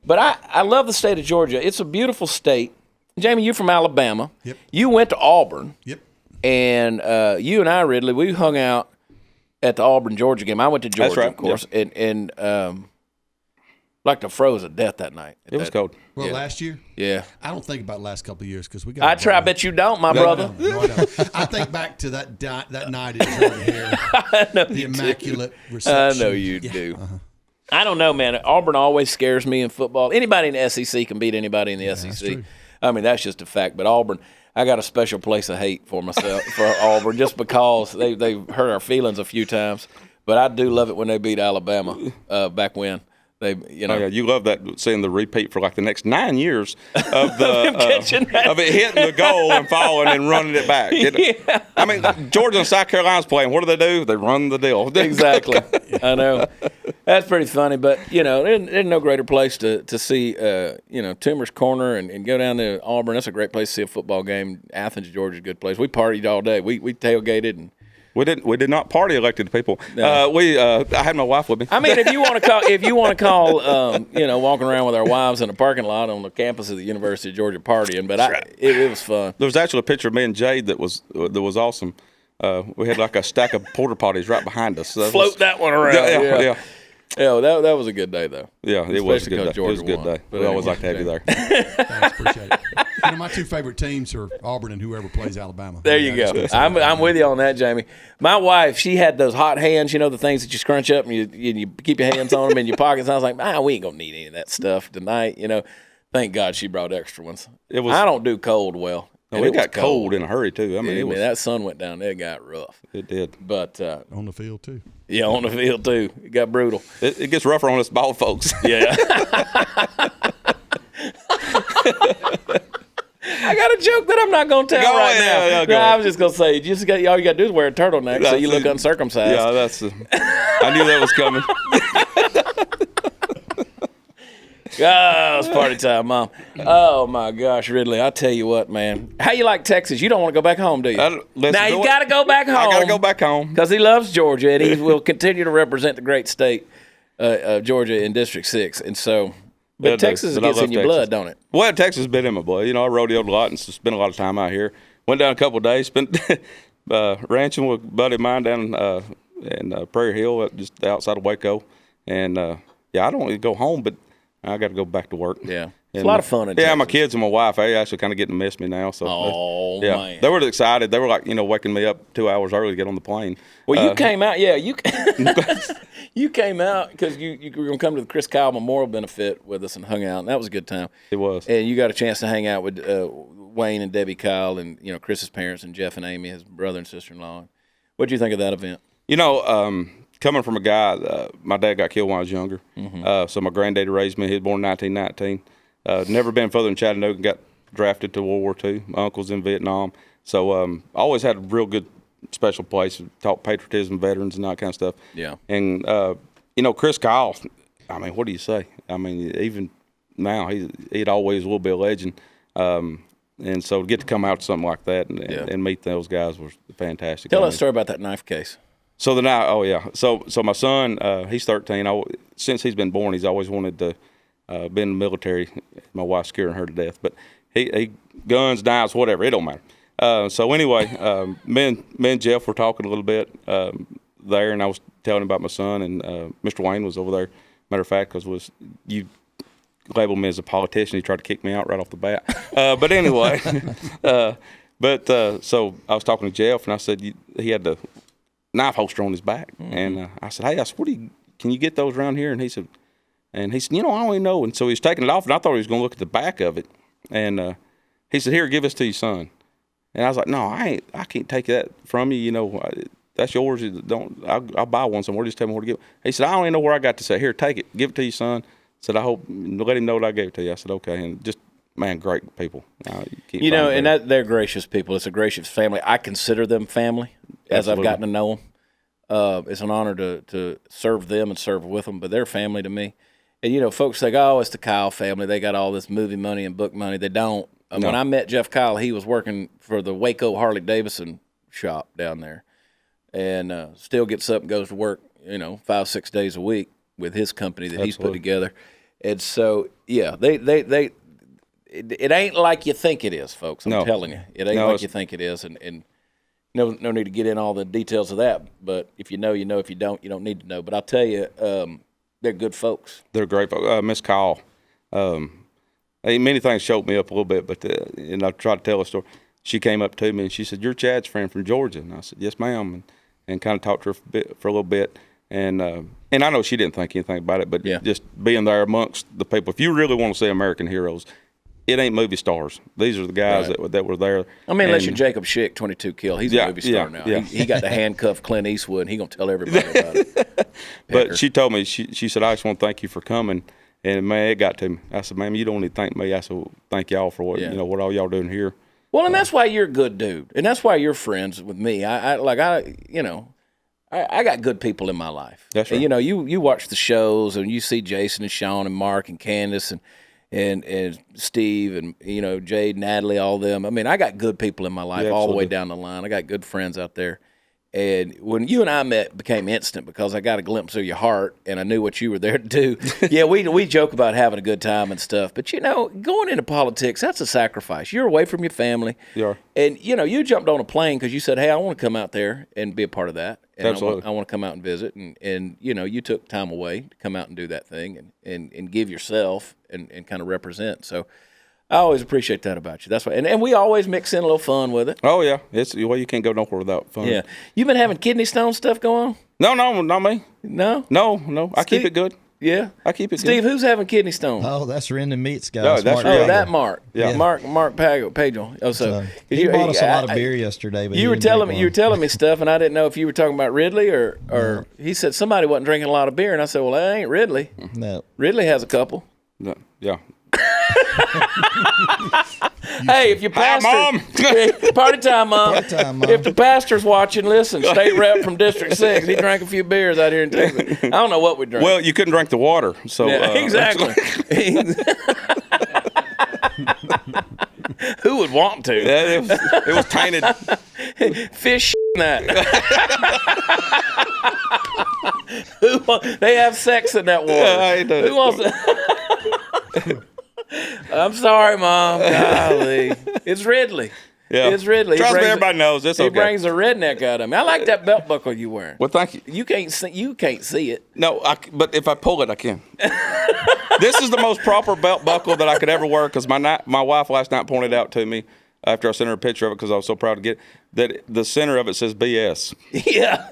But I love the state of Georgia. It's a beautiful state. Jamie, you're from Alabama. Yep. You went to Auburn. Yep. And you and I, Ridley, we hung out at the Auburn, Georgia game. I went to Georgia, right. of course, and like to froze to death that night. it was cold. Well, last year, Yeah. I don't think about the last couple of years because we got. I bet you don't, my brother. No, I don't. I think back to that night at Jordan Hare, the immaculate reception. I know you do. I don't know, man. Auburn always scares me in football. Anybody in the SEC can beat anybody in the SEC. true. I mean, that's just a fact. But Auburn, I got a special place of hate for myself for Auburn just because they hurt our feelings a few times. But I do love it when they beat Alabama back when. They, Oh, yeah, you love that, seeing the repeat for like the next 9 years of the of it hitting the goal and falling and running it back. I mean, Georgia and South Carolina's playing. What do? They run the deal. Exactly. I know. That's pretty funny. But, there's no greater place to see, Toomer's Corner and go down to Auburn. That's a great place to see a football game. Athens, Georgia's a good place. We partied all day. We tailgated and. We did not party elected people. No. I had my wife with me. I mean, if you want to call, walking around with our wives in a parking lot on the campus of the University of Georgia partying, but it was fun. There was actually a picture of me and Jade that was awesome. We had like a stack of porta potties right behind us. So Float that one around. Yeah. Yeah, that was a good day though. Yeah, it was a good day. Especially 'cause It was a good Georgia day. won. We always like to have you there. Thanks, appreciate it. My 2 favorite teams are Auburn and whoever plays Alabama. There you go. I'm with you on that, Jamie. My wife, she had those hot hands, the things that you scrunch up and you keep your hands on them in your pockets. I was like, we ain't gonna need any of that stuff tonight. Thank God she brought extra ones. I don't do cold well. No, it got cold in a hurry too. I mean, that sun went down. It got rough. It did. But on the field too. Yeah, on the field too. It got brutal. It gets rougher on us bald folks. Yeah. I got a joke that I'm not going to tell now. I was just going to say, all you got to do is wear a turtleneck so you look uncircumcised. Yeah, I knew that was coming. Oh, it's party time, Mom. Oh, my gosh, Ridley, I tell you what, man. How you like Texas? You don't want to go back home, do you? Now, you got to go back home. I got to go back home. Because he loves Georgia, and he will continue to represent the great state of Georgia in District 6. And so, but Texas gets in your blood, don't it? Well, Texas has been in my blood. I rodeoed a lot and spent a lot of time out here. Went down a couple of days, spent ranching with a buddy of mine down in Prairie Hill, just outside of Waco. And, I don't want to go home, but I got to go back to work. Yeah. It's a lot of fun in Texas. My kids and my wife, they actually kind of getting to miss me now. So, man. They were excited. They were like, waking me up 2 hours early to get on the plane. Well, you came out, you came out because you were going to come to the Chris Kyle Memorial Benefit with us and hung out, and that was a good time. It was. And you got a chance to hang out with Wayne and Debbie Kyle and, Chris's parents and Jeff and Amy, his brother and sister-in-law. What did you think of that event? Coming from a guy, my dad got killed when I was younger. Mm-hmm. So my granddaddy raised me. He was born in 1919. never been further than Chattanooga. Got drafted to World War II. My uncle's in Vietnam. So I always had a real good special place. Taught patriotism, veterans, and that kind of stuff. Yeah. And, Chris Kyle, I mean, what do you say? I mean, even now, he'd always will be a legend. And so to get to come out to something like that and meet those guys was fantastic. Tell us a story about that knife case. So So my son, he's 13. Since he's been born, he's always wanted to be in the military. My wife's scaring her to death, but he guns, knives, whatever, it don't matter. So anyway, me and Jeff were talking a little bit there, and I was telling him about my son, and Mr. Wayne was over there. Matter of fact, because you labeled me as a politician, he tried to kick me out right off the bat. But anyway, so I was talking to Jeff, and I said he had the knife holster on his back, and I said, "Hey, can you get those around here?" And he said, I don't even know. And so he was taking it off, and I thought he was going to look at the back of it, and he said, "Here, give this to your son." And I was like, "No, I can't take that from you. That's yours. I'll buy one somewhere. Just tell me where to give it." He said, "I don't even know where I got to say. Here, take it. Give it to your son." Said, "I hope let him know that I gave it to you." I said, "Okay." And just, man, great people. They're gracious people. It's a gracious family. I consider them family as Absolutely. I've gotten to know them. It's an honor to serve them and serve with them, but they're family to me. And, folks think, oh, it's the Kyle family. They got all this movie money and book money. They don't. No. When I met Jeff Kyle, he was working for the Waco Harley-Davidson shop down there, and still gets up and goes to work, 5-6 days a week with his company that he's put together. And so, yeah, it ain't like you think it is, folks. I'm telling you, it ain't like you think it is. And no need to get in all the details of that. But if you know, you know. If you don't need to know. But I'll tell you, they're good folks. They're great folks. Miss Kyle, many things choked me up a little bit, but and I tried to tell a story. She came up to me and she said, "You're Chad's friend from Georgia." And I said, "Yes, ma'am," and kind of talked to her for a little bit. And I know she didn't think anything about it, but just being there amongst the people. If you really want to see American heroes, it ain't movie stars. These are the guys that were there. I mean, unless you're Jacob Schick, 22 kill. He's a movie star now. Yeah. He got to handcuff Clint Eastwood, and he's going to tell everybody about it. But she told me, she said, "I just want to thank you for coming." And, man, it got to me. I said, "Ma'am, you don't need to thank me." I said, "Well, thank y'all for what what all y'all doing here." Well, and that's why you're a good dude, and that's why you're friends with me. I got good people in my life. That's right. And, you watch the shows, and you see Jason and Sean and Mark and Candace and Steve and, Jade, Natalie, all of them. I mean, I got good people in my life all the way down the line. I got good friends out there. And when you and I met, it became instant because I got a glimpse of your heart and I knew what you were there to do. Yeah, we joke about having a good time and stuff. But, going into politics, that's a sacrifice. You're away from your family. You are. And, you jumped on a plane because you said, "Hey, I want to come out there and be a part of that. And Absolutely. I want to come out and visit." And you took time away to come out and do that thing and give yourself and kind of represent. So I always appreciate that about you. That's why. And we always mix in a little fun with it. Oh, yeah. You can't go nowhere without fun. Yeah. You been having kidney stone stuff going on? No, not me. No? No. I keep it good. Yeah. I keep it Steve, good. who's having kidney stone? Oh, that's Rendon Meats guy. No, that's Mark. That Mark. Yeah. Mark Pagel. Oh, so He bought us a lot of beer yesterday. But You were telling me stuff, and I didn't know if you were talking about Ridley or he said somebody wasn't drinking a lot of beer, and I said, "Well, that ain't Ridley. No. Ridley has a couple." No, yeah. Hey, if your pastor, Hi, Mom. party time, Mom. Party time, Mom. If the pastor's watching, listen. State rep from District 6. He drank a few beers out here in Texas. I don't know what we drank. Well, you couldn't drink the water, so exactly. Who would want to? it was tainted. Fish that. They have sex in that water. Who wants to? I'm sorry, Mom. Golly. It's Ridley. Yeah. It's Ridley. Trust me, everybody knows. It's He okay. brings a redneck out of me. I like that belt buckle you're wearing. Well, thank you. You can't see it. No, but if I pull it, I can. This is the most proper belt buckle that I could ever wear because my wife last night pointed out to me after I sent her a picture of it because I was so proud to get it, that the center of it says BS. Yeah.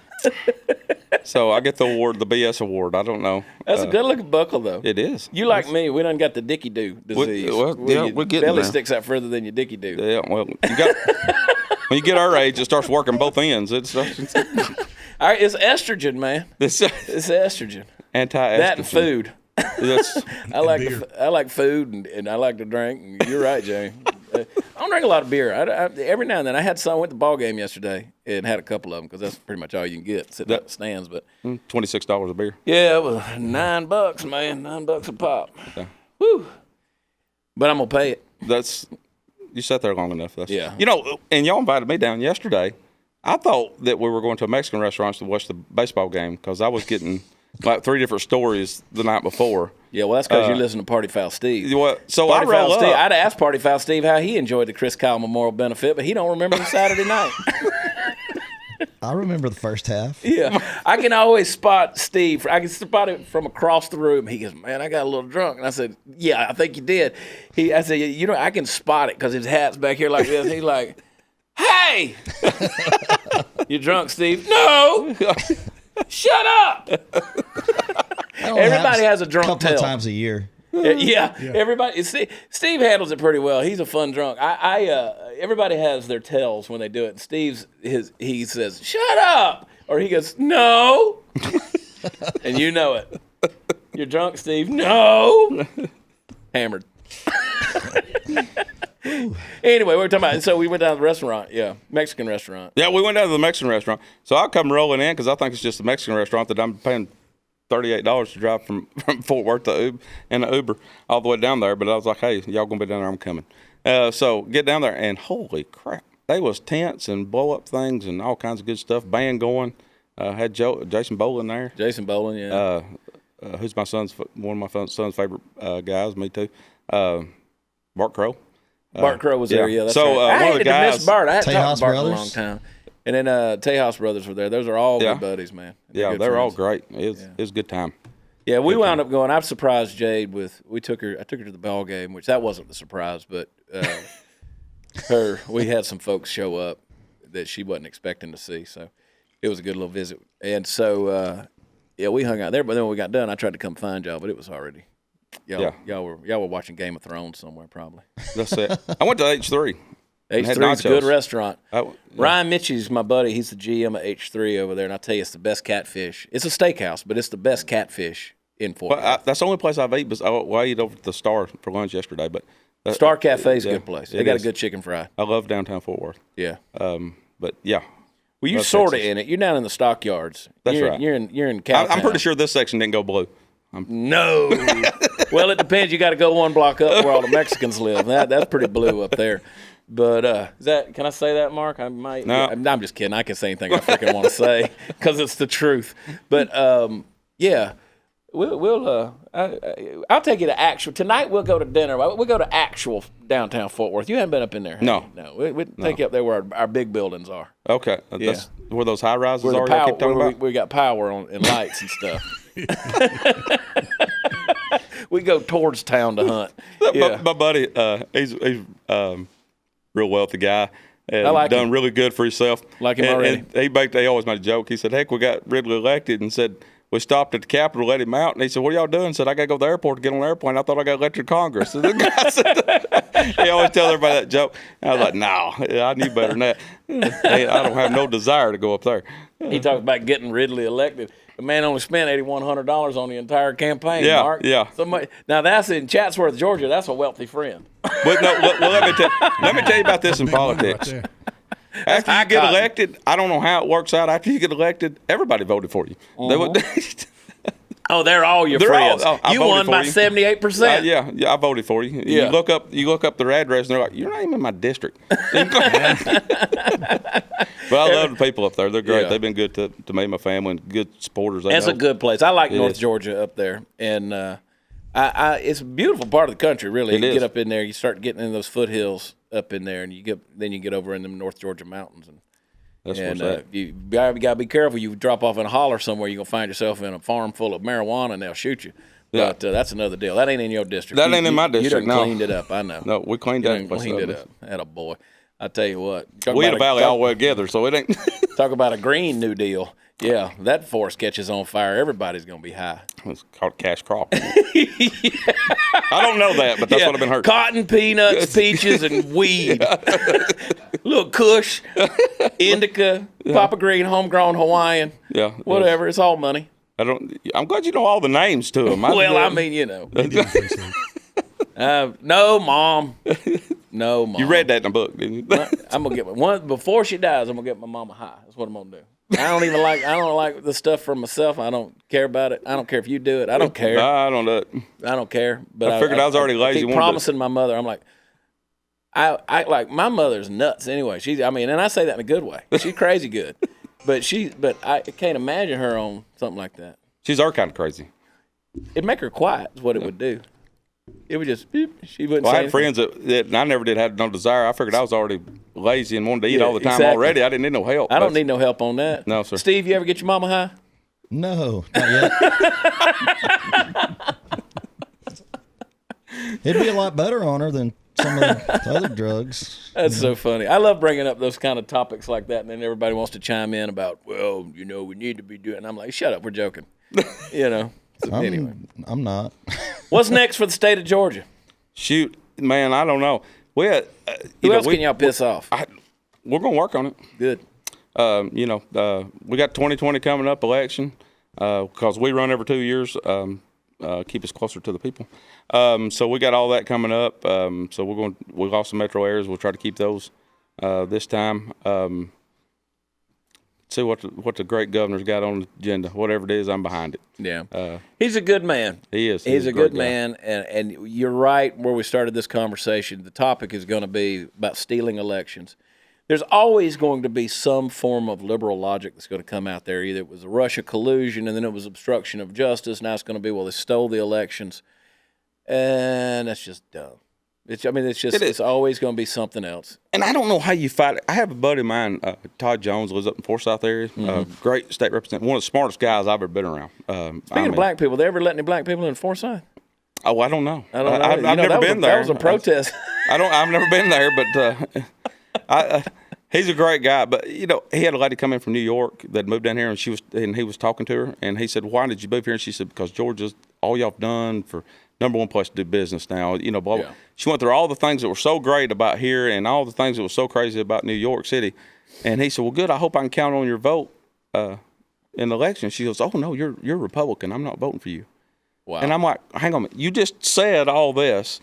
So I get the award, the BS award. I don't know. That's a good looking buckle, though. It is. You like me. We done got the dicky do disease. Well, yeah, your we're getting belly there. sticks out further than your dicky do. Yeah, well, when you get our age, it starts working both ends. It's All right, it's estrogen, man. It's It's estrogen. anti-estrogen. That and food. That's I like food and I like to drink. And you're right, Jamie. I don't drink a lot of beer. Every now and then, I went to the ball game yesterday and had a couple of them because that's pretty much all you can get sitting at the stands. But $26 a beer. yeah, it was $9, man, $9 a pop. Yeah. Woo! But I'm gonna pay it. You sat there long enough. Yeah. And y'all invited me down yesterday. I thought that we were going to a Mexican restaurant to watch the baseball game because I was getting like 3 different stories the night before. Yeah, well, that's because you listen to Party Foul Steve. So Party I roll Foul up. Steve, I'd asked Party Foul Steve how he enjoyed the Chris Kyle Memorial Benefit, but he don't remember the Saturday night. I remember the first half. Yeah, I can always spot Steve. I can spot it from across the room. He goes, "Man, I got a little drunk," and I said, "Yeah, I think you did." I said, I can spot it because his hat's back here like this. He's like, "Hey, you drunk, Steve?" "No." "Shut up." Everybody has a drunk couple tell. of times a year. Yeah, everybody. Steve handles it pretty well. He's a fun drunk. Everybody has their tells when they do it. And he says, "Shut up," or he goes, "No," and you know it. You're drunk, Steve. "No." Hammered. Anyway, we were talking about. So we went down to the restaurant. Yeah, Mexican restaurant. Yeah, we went down to the Mexican restaurant. So I come rolling in because I think it's just a Mexican restaurant that I'm paying $38 to drive from Fort Worth to in the Uber all the way down there. But I was like, hey, y'all gonna be down there? I'm coming. So get down there, and holy crap, they was tents and blow up things and all kinds of good stuff. Band going. Had Jason Bolin there. Jason Bolin, yeah. Who's one of my son's favorite guys. Me too. Bart Crow. Bart Crow was there, yeah. That's so right. I one of the hated to guys, miss Bart. I hadn't talked Tejas to Bart in a long Brothers? time. And then Tejas Brothers were there. Those are all good buddies, man. They're good all friends. great. It was a good time. Yeah, we wound up going. I've surprised Jade with. I took her to the ball game, which that wasn't the surprise, but we had some folks show up that she wasn't expecting to see, so it was a good little visit. And so we hung out there. But then when we got done, I tried to come find y'all, but it was already. Y'all were watching Game of Thrones somewhere probably. That's it. I went to H3. H3 is a good restaurant. Yeah. Ryan Mitchie's my buddy. He's the GM of H3 over there, and I tell you, it's the best catfish. It's a steakhouse, but it's the best catfish in Fort Worth. That's the only place I've eaten. I ate over at the Star for lunch yesterday, but Star Cafe's a good place. They got a good chicken fry. I love downtown Fort Worth. Yeah. But yeah. Well, you're sort of in it. You're down in the stockyards. That's right. You're in Cowtown. I'm pretty sure this section didn't go blue. No. Well, it depends. You got to go one block up where all the Mexicans live. That's pretty blue up there. But can I say that, Mark? I might. No. I'm just kidding. I can say anything I freaking want to say because it's the truth. But yeah, I'll take you to actual. Tonight we'll go to dinner. We'll go to actual downtown Fort Worth. You haven't been up in there, have No. you? No. We'll take you up there where our big buildings are. Okay. That's where those high rises Where are. the power, Keep talking where about? we got power on and lights and stuff. We go towards town to hunt. Yeah. My buddy, he's real wealthy guy. And I like done him. really good for himself. Like him already. And they always made a joke. He said, heck, we got Ridley elected, and said, we stopped at the Capitol, let him out. And he said, what are y'all doing? Said, I got to go to the airport to get on an airplane. I thought I got elected to Congress. And the guy said, he always tell everybody that joke. And I was like, no, I knew better than that. Hey, I don't have no desire to go up there. He talked about getting Ridley elected. The man only spent $8,100 on the entire campaign, Yeah, Mark. yeah. Now, that's in Chatsworth, Georgia. That's a wealthy friend. But no, let me tell you about this in Big money politics. right there. After you high get cotton. elected, I don't know how it works out. After you get elected, everybody voted for you. They would, Oh, they're all your They're all- friends. oh, I You voted won for by you. 78%. yeah, I voted for you. Yeah. You look up their address, and they're like, "You're not even in my district." But I love the people up there. They're great. Yeah. They've been good to me and my family, and good supporters. That's a good place. I like North is. Georgia up there. And it's a beautiful part of the country, really. It You is. get up in there, you start getting in those foothills up in there, and you get over in the North Georgia mountains. That's And what's that. you got to be careful. You drop off in a holler somewhere, you're going to find yourself in a farm full of marijuana, and they'll shoot you. Yeah. But that's another deal. That ain't in your district. That ain't in my district, You done no. cleaned it up, I know. No, we cleaned You that done place cleaned up. it up. That a boy. I tell you what. We in the valley all the way together, so it ain't. Talk about a green New Deal. Yeah, that forest catches on fire. Everybody's going to be high. It's called cash crop. I don't know that, but that's what I've been heard. Cotton, peanuts, peaches, and weed. Little Kush, indica, Papa Green, homegrown Hawaiian. Yeah, Whatever. It's all money. I'm glad you know all the names to them. Well, I mean, you know. No, Mom. No, Mom. You read that in a book, didn't you? I'm gonna get one before she dies. I'm gonna get my mama high. That's what I'm gonna do. I don't like the stuff for myself. I don't care about it. I don't care if you do it. I don't care. I don't know. I don't care. But I figured I was already lazy. I keep promising my mother. I'm like, I like my mother's nuts anyway. And I say that in a good way. She's crazy good, but I can't imagine her on something like that. She's our kind of crazy. It'd make her quiet. Is what it would do. It would just beep. She wouldn't. Well, say I had friends that I never did have no desire. I figured I was already lazy and wanted to eat all the time already. I didn't need no help. I don't need no help on that. No, sir. Steve, you ever get your mama high? No, not yet. It'd be a lot better on her than some of the other drugs. That's so funny. I love bringing up those kind of topics like that, and then everybody wants to chime in about, well, we need to be doing. And I'm like, shut up, we're joking. So anyway, I'm not. What's next for the state of Georgia? Shoot, man, I don't know. Who else can y'all piss off? We're gonna work on it. Good. We got 2020 coming up, election, because we run every 2 years. Keep us closer to the people. So we got all that coming up. So we've got some metro areas. We'll try to keep those this time. See what the great governor's got on the agenda. Whatever it is, I'm behind it. Yeah. He's a good man. He is. He's a good man. And you're right where we started this conversation. The topic is going to be about stealing elections. There's always going to be some form of liberal logic that's going to come out there. Either it was a Russia collusion and then it was obstruction of justice. Now it's going to be, well, they stole the elections. And that's just dumb. It's always going to be something else. And I don't know how you fight it. I have a buddy of mine, Todd Jones, lives up in Forsyth area. Great state representative, one of the smartest guys I've ever been around. Speaking of black people, they ever let any black people in Forsyth? Oh, I don't know. I've never been there. That was a protest. I've never been there, but he's a great guy. But he had a lady come in from New York that moved down here, and he was talking to her, and he said, "Why did you move here?" And she said, "Because Georgia's all y'all have done for number one place to do business now." Blah, blah. Yeah. She went through all the things that were so great about here and all the things that were so crazy about New York City. And he said, "Well, good. I hope I can count on your vote in the election." She goes, "Oh no, you're a Republican. I'm not voting for you." Wow. And I'm like, "Hang on a minute. You just said all this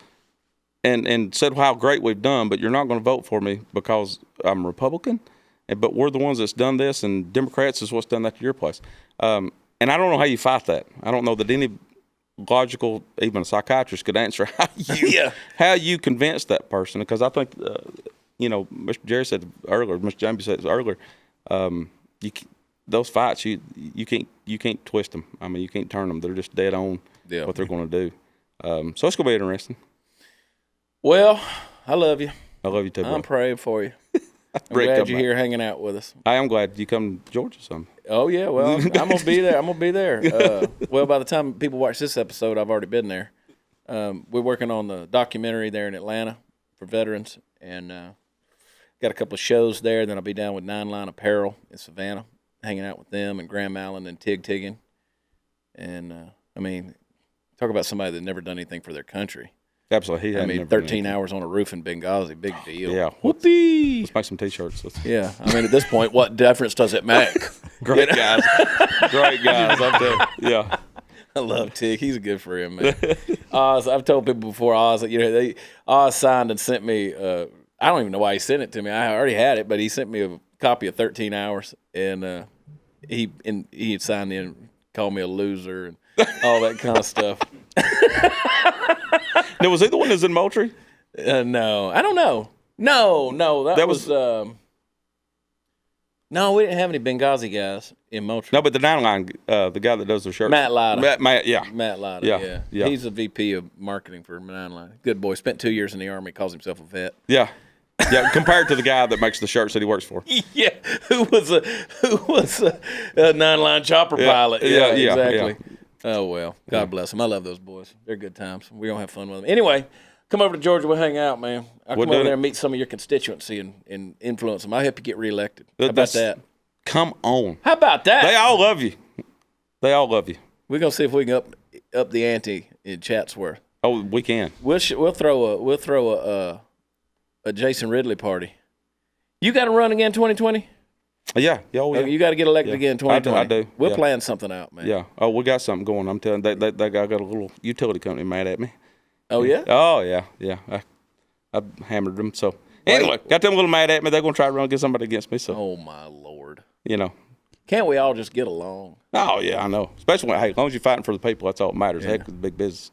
and said how great we've done, but you're not going to vote for me because I'm a Republican? But we're the ones that's done this, and Democrats is what's done that to your place." And I don't know how you fight that. I don't know that any logical, even a psychiatrist could answer how you convince that person, because I think Mr. Jerry said earlier, Mr. James said earlier, those fights you can't twist them. I mean, you can't turn them. They're just dead on what they're going to do. So it's going to be interesting. Well, I love you. I love you too, bro. I'm praying for you. I'm glad you're here hanging out with us. I am glad you come to Georgia some. Oh, yeah. Well, I'm going to be there. Well, by the time people watch this episode, I've already been there. We're working on the documentary there in Atlanta for veterans, and got a couple of shows there. Then I'll be down with 9 Line Apparel in Savannah, hanging out with them and Graham Allen and Tig Tiggin. And, talk about somebody that never done anything for their country. Absolutely. 13 hours on a roof in Benghazi, big deal. Yeah. Whoopee. Let's make some T-shirts. Yeah. At this point, what difference does it make? Great guys. Great guys. I'm telling you. Yeah. I love Tig. He's a good friend, man. Oz, I've told people before, Oz, Oz signed and sent me, I don't even know why he sent it to me. I already had it, but he sent me a copy of 13 Hours, and he had signed in, called me a loser, and all that kind of stuff. Now, was he the one that was in Moultrie? No, I don't know. No, that was no, we didn't have any Benghazi guys in Moultrie. No, but the 9 Line, the guy that does their shirts. Matt Lyda. Matt, yeah. Matt Lyda, yeah. He's the VP of marketing for 9 Line. Good boy. Spent 2 years in the Army, calls himself a vet. Yeah. Yeah, compared to the guy that makes the shirts that he works for. Yeah, who was a 9 Line chopper pilot. Yeah, exactly. Yeah. Oh, well, God bless them. I love those boys. They're good times. We're going to have fun with them. Anyway, come over to Georgia. We'll hang out, man. I'll come over there and meet some of your constituency and influence them. I'll help you get reelected. How about that? Come on. How about that? They all love you. They all love you. We're going to see if we can up the ante in Chatsworth. Oh, we can. We'll throw a Jason Ridley party. You got to run again 2020? Yeah. Oh, yeah. You got to get elected again in 2020. I do. We'll Yeah. plan something out, man. Yeah. Oh, we got something going. I'm telling you, that guy got a little utility company mad at me. Oh, yeah? Oh, yeah. Yeah. I hammered them. So, anyway, got them a little mad at me. They're going to try to run get somebody against me. So, Oh, my Lord. you know. Can't we all just get along? Oh, yeah, I know. Especially when, hey, as long as you're fighting for the people, that's all that matters. Heck with big business.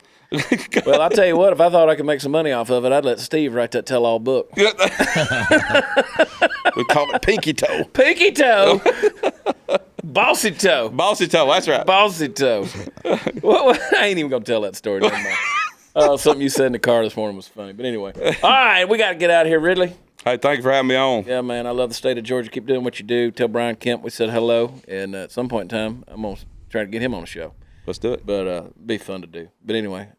Well, I'll tell you what, if I thought I could make some money off of it, I'd let Steve write that tell-all book. We call it Pinky Toe. Pinky toe. Bossy toe. Bossy Toe, that's right. Bossy toe. I ain't even going to tell that story. Never mind. Something you said in the car this morning was funny. But anyway. All right, we got to get out of here, Ridley. Hey, thank you for having me on. Yeah, man, I love the state of Georgia. Keep doing what you do. Tell Brian Kemp we said hello. And at some point in time, I'm going to try to get him on the show. Let's do it. But be fun to do. But anyway,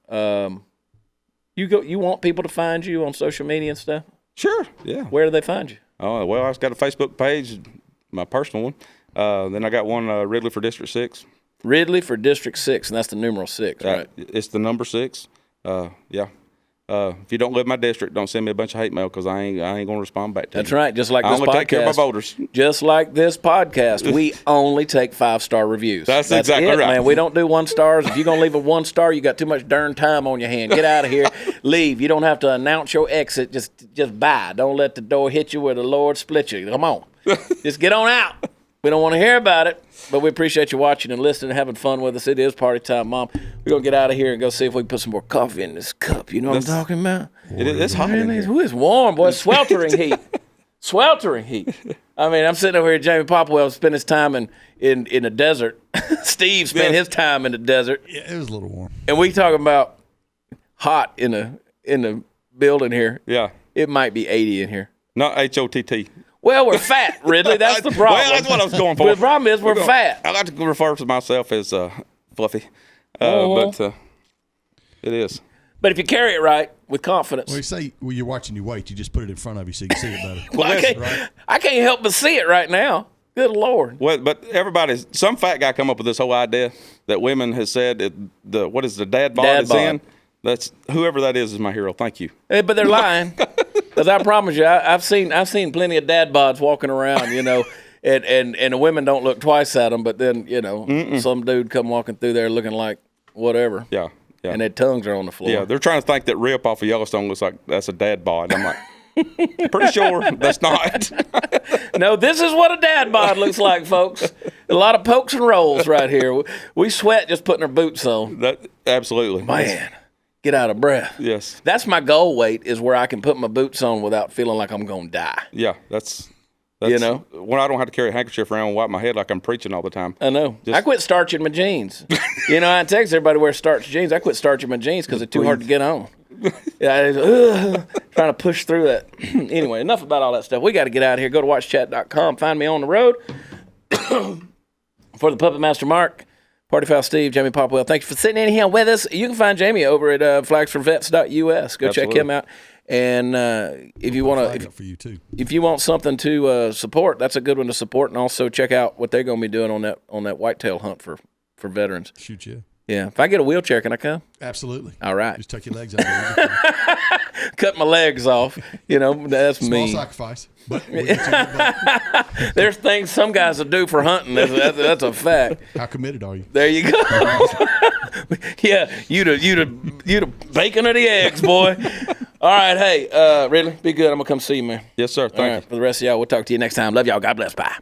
you want people to find you on social media and stuff? Sure, yeah. Where do they find you? Oh, well, I've got a Facebook page, my personal one. Then I got one, Ridley for District 6. Ridley for District 6, and that's the numeral 6, right? It's the number 6. Yeah. If you don't live in my district, don't send me a bunch of hate mail because I ain't going to respond back to you. That's right. Just like I this only podcast. take care of my voters. Just like this podcast, we only take 5-star reviews. That's exactly it, right, man. We don't do 1 stars. If you're gonna leave a 1 star, you got too much darn time on your hand. Get out of here. Leave. You don't have to announce your exit. Just bye. Don't let the door hit you where the Lord split you. Come on. Just get on out. We don't want to hear about it, but we appreciate you watching and listening and having fun with us. It is party time, Mom. We're going to get out of here and go see if we can put some more coffee in this cup. You know what I'm talking about? It's hot in here. It's warm, boy. Sweltering heat. Sweltering heat. I mean, I'm sitting over here, Jamie Popwell spent his time in the desert. Steve spent his time in the desert. Yeah, it was a little warm. And we talking about hot in the building here. Yeah. It might be 80 in here. Not HOTT. Well, we're fat, Ridley. That's the problem. Well, that's what I was going for. But the problem is we're fat. I like to refer to myself as fluffy, but it is. But if you carry it right with confidence, Well, you say when you're watching your weight, you just put it in front of you so you can see it better. well, I can't help but see it right now. Good Lord. Well, but some fat guy come up with this whole idea that women has said what is the dad bod Dad is bod. in. That's whoever that is my hero. Thank you. But they're lying. Because I promise you, I've seen plenty of dad bods walking around, you know, and the women don't look twice at them, but then, you know, some dude come walking through there looking like whatever. Yeah. And their tongues are on the floor. Yeah, they're trying to think that Rip off of Yellowstone looks like that's a dad bod. I'm like, pretty sure that's not. No, this is what a dad bod looks like, folks. A lot of pokes and rolls right here. We sweat just putting our boots on. Absolutely. Man, get out of breath. Yes. That's my goal weight, is where I can put my boots on without feeling like I'm going to die. Yeah, that's you know? When I don't have to carry a handkerchief around and wipe my head like I'm preaching all the time. I know. I quit starching my jeans. You know, I text everybody wear starched jeans. I quit starching my jeans because they're too hard to get on. Yeah, trying to push through that. Anyway, enough about all that stuff. We got to get out of here. Go to watchchat.com. Find me on the road. For the Puppet Master Mark, Party Foul Steve, Jamie Popwell, thank you for sitting in here with us. You can find Jamie over at flagsforvets.us. Go check him out. And if you want to, for you too. If you want something to support, that's a good one to support. And also check out what they're going to be doing on that whitetail hunt for veterans. Shoot you. Yeah. If I get a wheelchair, can I come? Absolutely. All right. Just tuck your legs out. Cut my legs off. You know, that's Small me. sacrifice. But we'll get you a good There's things some guys will do for hunting. That's a fact. How committed are you? There you go. Yeah, you the bacon or the eggs, boy. All right, hey, Ridley, be good. I'm gonna come see you, man. Yes, sir. Thank you. For the rest of y'all, we'll talk to you next time. Love y'all. God bless. Bye.